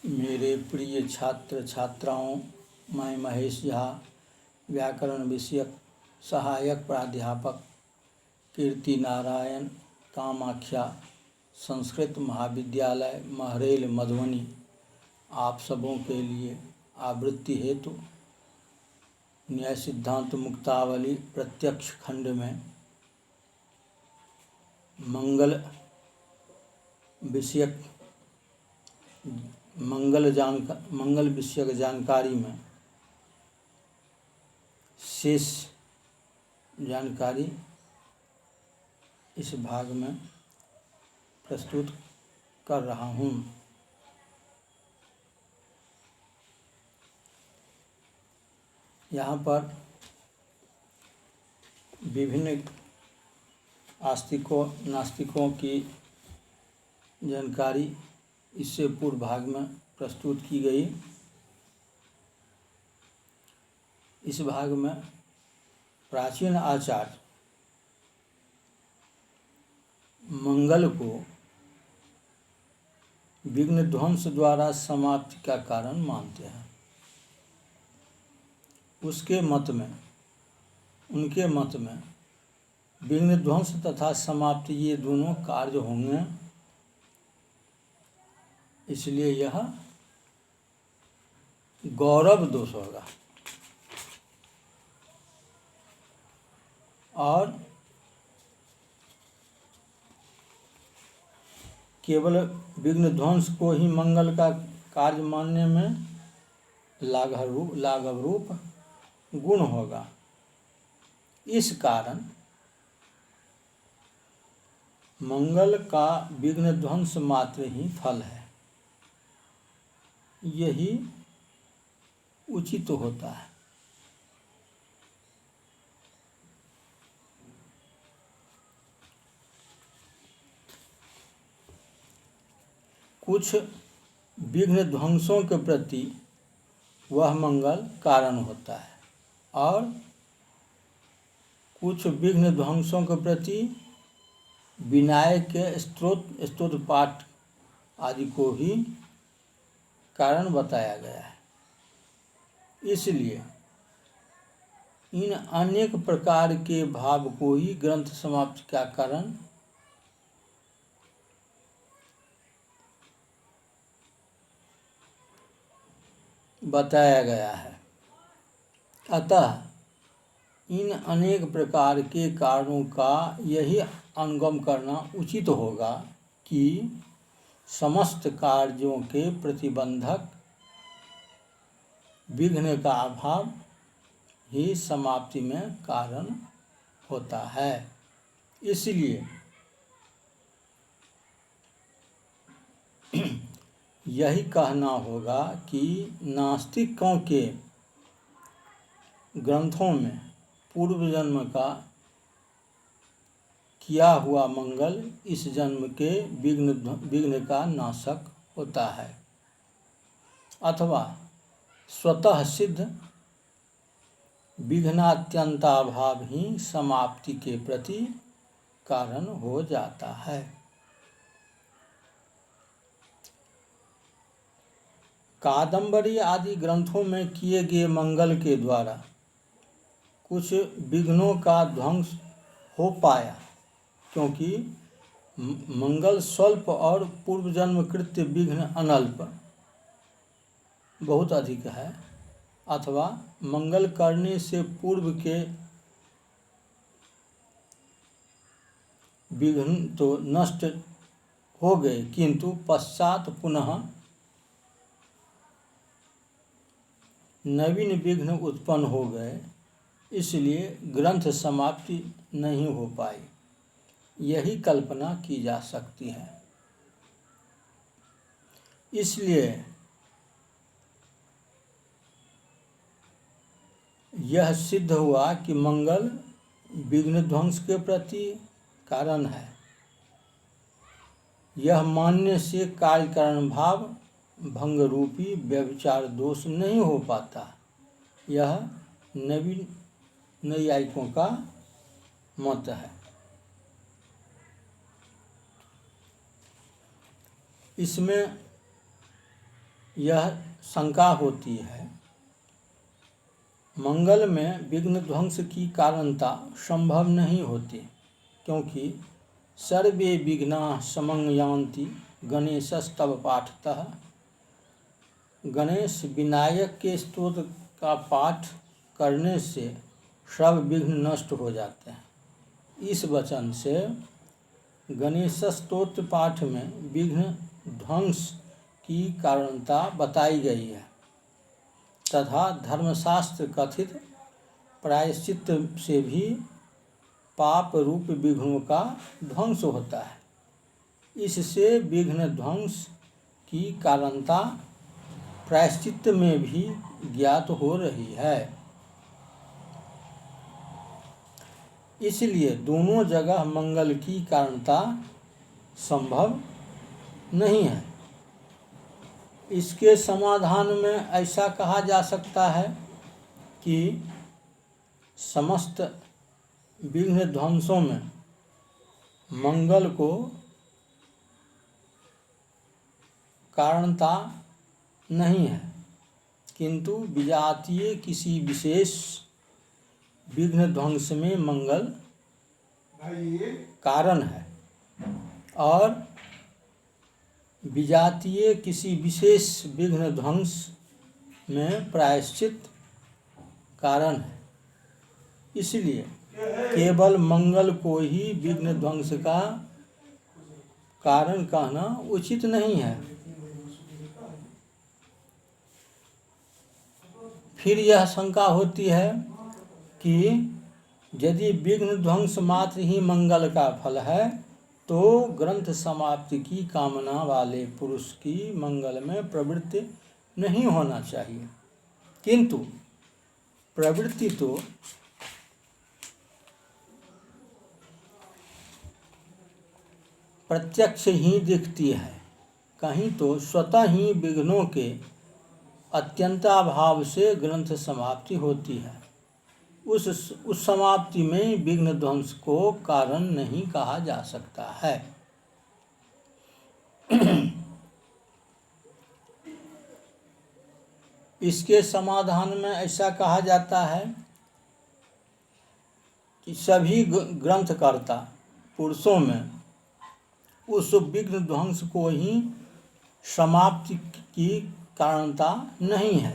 मेरे प्रिय छात्र छात्राओं, मैं महेश झा, व्याकरण विषयक सहायक प्राध्यापक, कीर्ति नारायण कामाख्या संस्कृत महाविद्यालय महरेल मधुबनी, आप सबों के लिए आवृत्ति हेतु न्याय सिद्धांत मुक्तावली प्रत्यक्ष खंड में मंगल विषयक जानकारी में शेष जानकारी इस भाग में प्रस्तुत कर रहा हूँ। यहाँ पर विभिन्न आस्तिकों नास्तिकों की जानकारी इससे पूर्व भाग में प्रस्तुत की गई। इस भाग में प्राचीन आचार्य मंगल को विघ्न ध्वंस द्वारा समाप्ति का कारण मानते हैं। उनके मत में विघ्न ध्वंस तथा समाप्ति ये दोनों कार्य होंगे, इसलिए यह गौरव दोष होगा। और केवल विघ्न ध्वंस को ही मंगल का कार्य मानने में लाघव रूप गुण होगा। इस कारण मंगल का विघ्न ध्वंस मात्र ही फल है, यही उचित होता है। कुछ विघ्न ध्वंसों के प्रति वह मंगल कारण होता है और कुछ विघ्न ध्वंसों के प्रति विनायक के स्तोत्र पाठ आदि को ही कारण बताया गया है। इसलिए इन अनेक प्रकार के भाव को ही ग्रंथ समाप्ति का कारण बताया गया है। अतः इन अनेक प्रकार के कारणों का यही अनुगम करना उचित होगा कि समस्त कार्यों के प्रतिबंधक विघ्न का अभाव ही समाप्ति में कारण होता है। इसलिए यही कहना होगा कि नास्तिकों के ग्रंथों में पूर्व जन्म का किया हुआ मंगल इस जन्म के विघ्न का नाशक होता है, अथवा स्वतः सिद्ध विघ्नात्यंताभाव ही समाप्ति के प्रति कारण हो जाता है। कादंबरी आदि ग्रंथों में किए गए मंगल के द्वारा कुछ विघ्नों का ध्वंस हो पाया, क्योंकि मंगल स्वल्प और पूर्व जन्म कृत्य विघ्न अनल्प बहुत अधिक है, अथवा मंगल करने से पूर्व के विघ्न तो नष्ट हो गए, किंतु पश्चात पुनः नवीन विघ्न उत्पन्न हो गए, इसलिए ग्रंथ समाप्ति नहीं हो पाई, यही कल्पना की जा सकती है। इसलिए यह सिद्ध हुआ कि मंगल विघ्न ध्वंस के प्रति कारण है। यह मानने से कार्य कारण भाव भंग रूपी व्यभिचार दोष नहीं हो पाता। यह नवीन नैयायिकों का मत है। इसमें यह शंका होती है, मंगल में विघ्न ध्वंस की कारणता संभव नहीं होती, क्योंकि सर्वे विघ्नाः समंयान्ति गणेशस्तव पाठतः। गणेश विनायक के स्तोत्र का पाठ करने से सब विघ्न नष्ट हो जाते हैं। इस वचन से गणेश स्तोत्र पाठ में विघ्न ध्वंस की कारणता बताई गई है तथा धर्मशास्त्र कथित प्रायश्चित से भी पाप रूप विघ्नों का ध्वंस होता है। इससे विघ्न ध्वंस की कारणता प्रायश्चित में भी ज्ञात हो रही है। इसलिए दोनों जगह मंगल की कारणता संभव नहीं है। इसके समाधान में ऐसा कहा जा सकता है कि समस्त विघ्न ध्वंसों में मंगल को कारणता नहीं है, किंतु विजातीय किसी विशेष विघ्न ध्वंस में मंगल कारण है और विजातीय किसी विशेष विघ्न ध्वंस में प्रायश्चित कारण है। इसलिए केवल मंगल को ही विघ्न ध्वंस का कारण कहना उचित नहीं है। फिर यह शंका होती है कि यदि विघ्न ध्वंस मात्र ही मंगल का फल है तो ग्रंथ समाप्ति की कामना वाले पुरुष की मंगल में प्रवृत्ति नहीं होना चाहिए, किंतु प्रवृत्ति तो प्रत्यक्ष ही दिखती है। कहीं तो स्वतः ही विघ्नों के अत्यंताभाव से ग्रंथ समाप्ति होती है। उस समाप्ति में विघ्न ध्वंस को कारण नहीं कहा जा सकता है। इसके समाधान में ऐसा कहा जाता है कि सभी ग्रंथकर्ता पुरुषों में उस विघ्न ध्वंस को ही समाप्ति की कारणता नहीं है,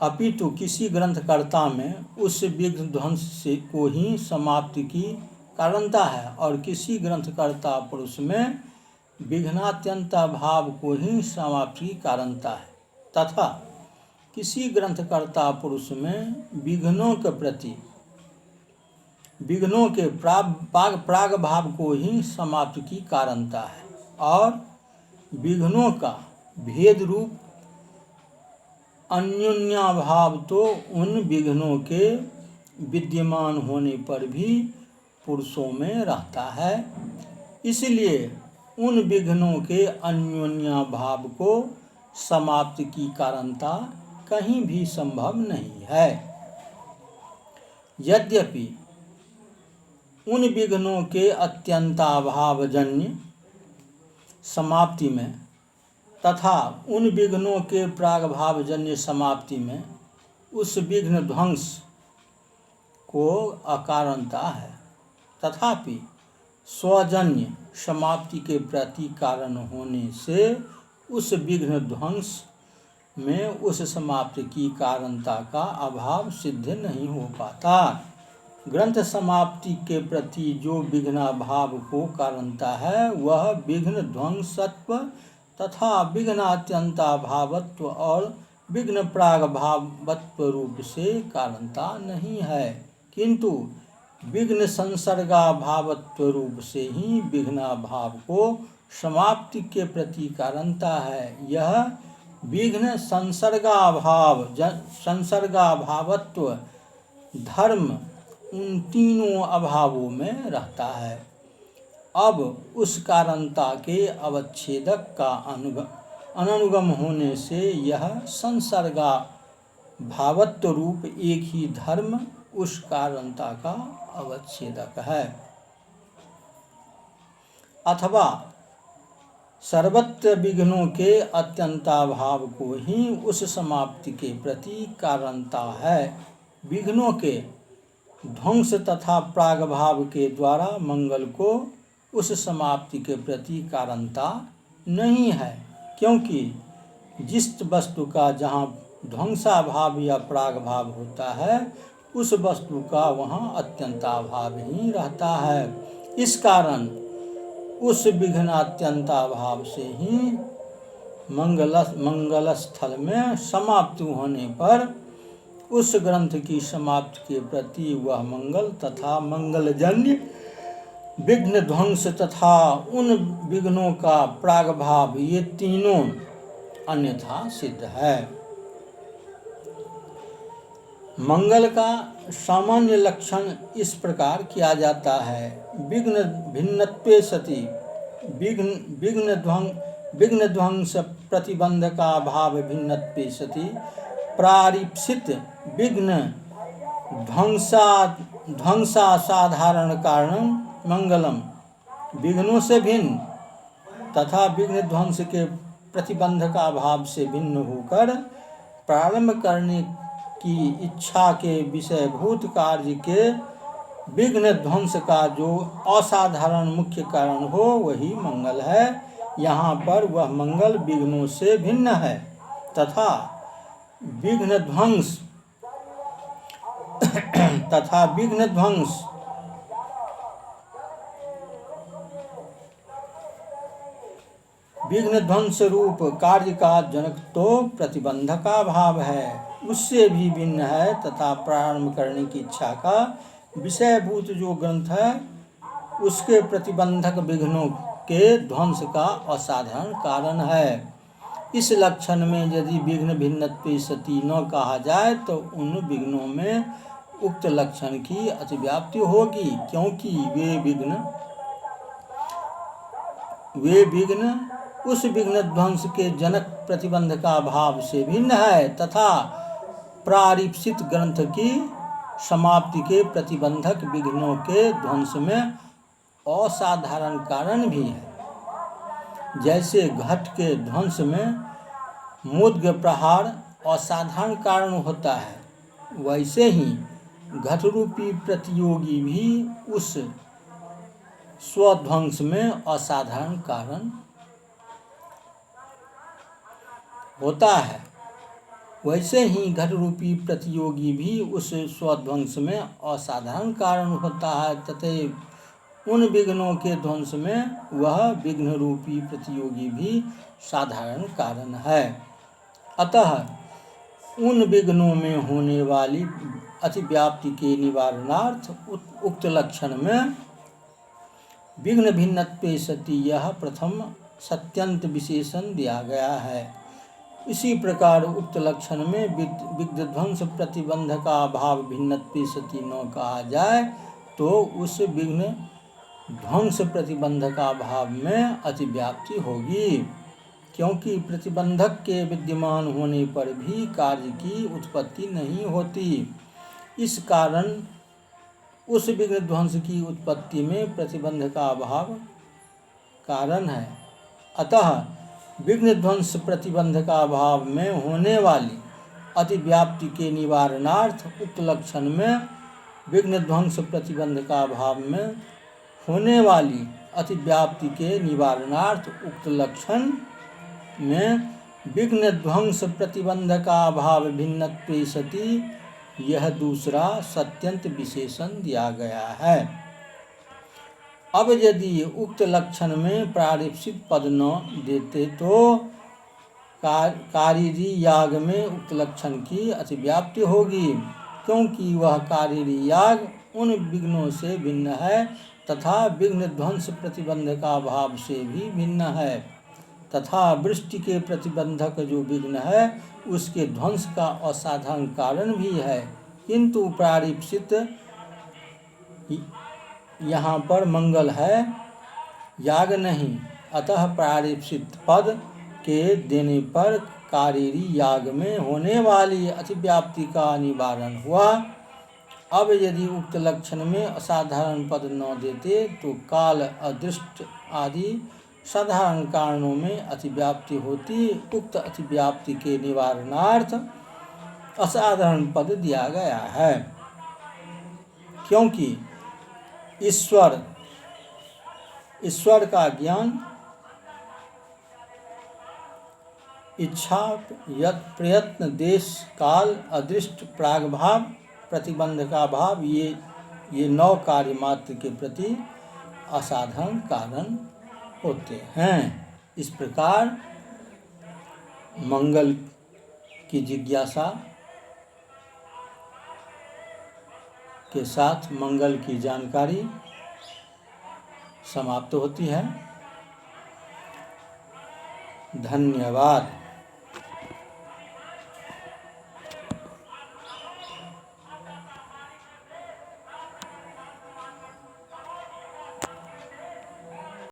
अपितु किसी ग्रंथकर्ता में उस विघ्न ध्वंस से को ही समाप्ति की कारणता है और किसी ग्रंथकर्ता पुरुष में विघ्नात्यंता भाव को ही समाप्ति की कारणता है तथा किसी ग्रंथकर्ता पुरुष में विघ्नों के प्रति विघ्नों के प्राग भाव को ही समाप्ति की कारणता है और विघ्नों का भेद रूप अन्योन्याभाव तो उन विघ्नों के विद्यमान होने पर भी पुरुषों में रहता है। इसलिए उन विघ्नों के अन्योन्याभाव को समाप्ति की कारणता कहीं भी संभव नहीं है। यद्यपि उन विघ्नों के अत्यंताभावजन्य समाप्ति में तथा उन विघ्नों के प्रागभावजन्य समाप्ति में उस विघ्न ध्वंस को अकारणता है, तथापि स्वजन्य समाप्ति के प्रति कारण होने से उस विघ्न ध्वंस में उस समाप्ति की कारणता का अभाव सिद्ध नहीं हो पाता। ग्रंथ समाप्ति के प्रति जो विघ्नाभाव को कारणता है वह विघ्न ध्वंसत्व तथा विघ्नात्यंताभावत्व और विघ्न प्रागभावत्व रूप से कारणता नहीं है, किंतु विघ्न संसर्गाभावत्व रूप से ही विघ्नाभाव को समाप्ति के प्रति कारणता है। यह विघ्न संसर्गाभावत्व धर्म उन तीनों अभावों में रहता है। अब उस कारणता के अवच्छेदक का अननुगम होने से यह संसर्गा भावत्व रूप एक ही धर्म उस कारणता का अवच्छेदक है। अथवा सर्वत्र विघ्नों के अत्यंताभाव को ही उस समाप्ति के प्रति कारणता है। विघ्नों के ध्वंस तथा प्रागभाव के द्वारा मंगल को उस समाप्ति के प्रति कारणता नहीं है, क्योंकि जिस वस्तु का जहाँ ध्वंसाभाव या प्रागभाव होता है उस वस्तु का वहाँ अत्यंताभाव ही रहता है। इस कारण उस विघ्न अत्यंताभाव से ही मंगल स्थल में समाप्ति होने पर उस ग्रंथ की समाप्ति के प्रति वह मंगल तथा मंगलजन्य विघ्न ध्वंस तथा उन विघ्नों का प्रागभाव ये तीनों अन्यथा सिद्ध है। मंगल का सामान्य लक्षण इस प्रकार किया जाता है। विघ्न भिन्नत्वे सति विघ्न ध्वंस प्रतिबंधका भाव भिन्नत्वे सति प्रारीप्सित विघ्न ध्वंसा साधारण कारण मंगलम विघ्नों से भिन्न तथा विघ्न ध्वंस के प्रतिबंधका भाव से भिन्न होकर प्रारंभ करने की इच्छा के विषयभूत कार्य के विघ्न ध्वंस का जो असाधारण मुख्य कारण हो वही मंगल है। यहाँ पर वह मंगल विघ्नों से भिन्न है तथा विघ्न ध्वंस विघ्न ध्वंस रूप कार्य का जनक तो प्रतिबंधका भाव है, उससे भी भिन्न है तथा प्रारंभ करने की इच्छा का विषयभूत जो ग्रंथ है उसके प्रतिबंधक विघ्नों के ध्वंस का असाधारण कारण है। इस लक्षण में यदि विघ्न भिन्नत्वे सति न कहा जाए तो उन विघ्नों में उक्त लक्षण की अतिव्याप्ति होगी, क्योंकि वे विघ्न उस विघ्न ध्वंस के जनक प्रतिबंध का भाव से भिन्न है तथा प्रारीप्सित ग्रंथ की समाप्ति के प्रतिबंधक विघ्नों के ध्वंस में असाधारण कारण भी है। जैसे घट के ध्वंस में मुद्ग प्रहार असाधारण कारण होता है, वैसे ही घट रूपी प्रतियोगी भी उस स्वध्वंस में असाधारण कारण होता है। वैसे ही घट रूपी प्रतियोगी भी उस स्वध्वंस में असाधारण कारण होता है तथा उन विघ्नों के ध्वंस में वह विघ्न रूपी प्रतियोगी भी साधारण कारण है। अतः उन विघ्नों में होने वाली अतिव्याप्ति के निवारणार्थ उक्त लक्षण में विघ्न भिन्नत्वे सति यह प्रथम सत्यंत विशेषण दिया गया है। इसी प्रकार उक्त लक्षण में विघ्न ध्वंस प्रतिबंध का भाव भिन्नत्वे सति न कहा जाए तो उस विघ्न ध्वंस प्रतिबंध का भाव में अतिव्याप्ति होगी, क्योंकि प्रतिबंधक के विद्यमान होने पर भी कार्य की उत्पत्ति नहीं होती। इस कारण उस विघ्न ध्वंस की उत्पत्ति में प्रतिबंध का अभाव कारण है। अतः विघ्न ध्वंस प्रतिबंध का अभाव में होने वाली अतिव्याप्ति के निवारणार्थ उक्त लक्षण में विघ्न ध्वंस प्रतिबंध का अभाव में होने वाली अतिव्याप्ति के निवारणार्थ उक्त लक्षण में विघ्न ध्वंस प्रतिबंध का अभाव भिन्नत्वे सति यह दूसरा सत्यंत विशेषण दिया गया है। अब यदि उक्त लक्षण में प्रारीप्सित पद न देते तो कारीरी याग में उक्त लक्षण की अतिव्याप्ति होगी, क्योंकि वह कारीरी याग उन विघ्नों से भिन्न है तथा विघ्न ध्वंस प्रतिबंध का भाव से भी भिन्न है तथा वृष्टि के प्रतिबंधक जो विघ्न है उसके ध्वंस का असाधारण कारण भी है, किंतु प्रारीप्सित यहाँ पर मंगल है, याग नहीं। अतः प्रारीप्सित पद के देने पर कारीरी याग में होने वाली अतिव्याप्ति का निवारण हुआ। अब यदि उक्त लक्षण में असाधारण पद न देते तो काल अदृष्ट आदि साधारण कारणों में अतिव्याप्ति होती, उक्त अतिव्याप्ति के निवारणार्थ असाधारण पद दिया गया है, क्योंकि ईश्वर का ज्ञान इच्छा, प्रयत्न, देश, काल, अदृष्ट, प्रागभाव, प्रतिबंध का भाव, ये 9 कार्य मात्र के प्रति असाधारण कारण होते हैं। इस प्रकार मंगल की जिज्ञासा के साथ मंगल की जानकारी समाप्त होती है। धन्यवाद।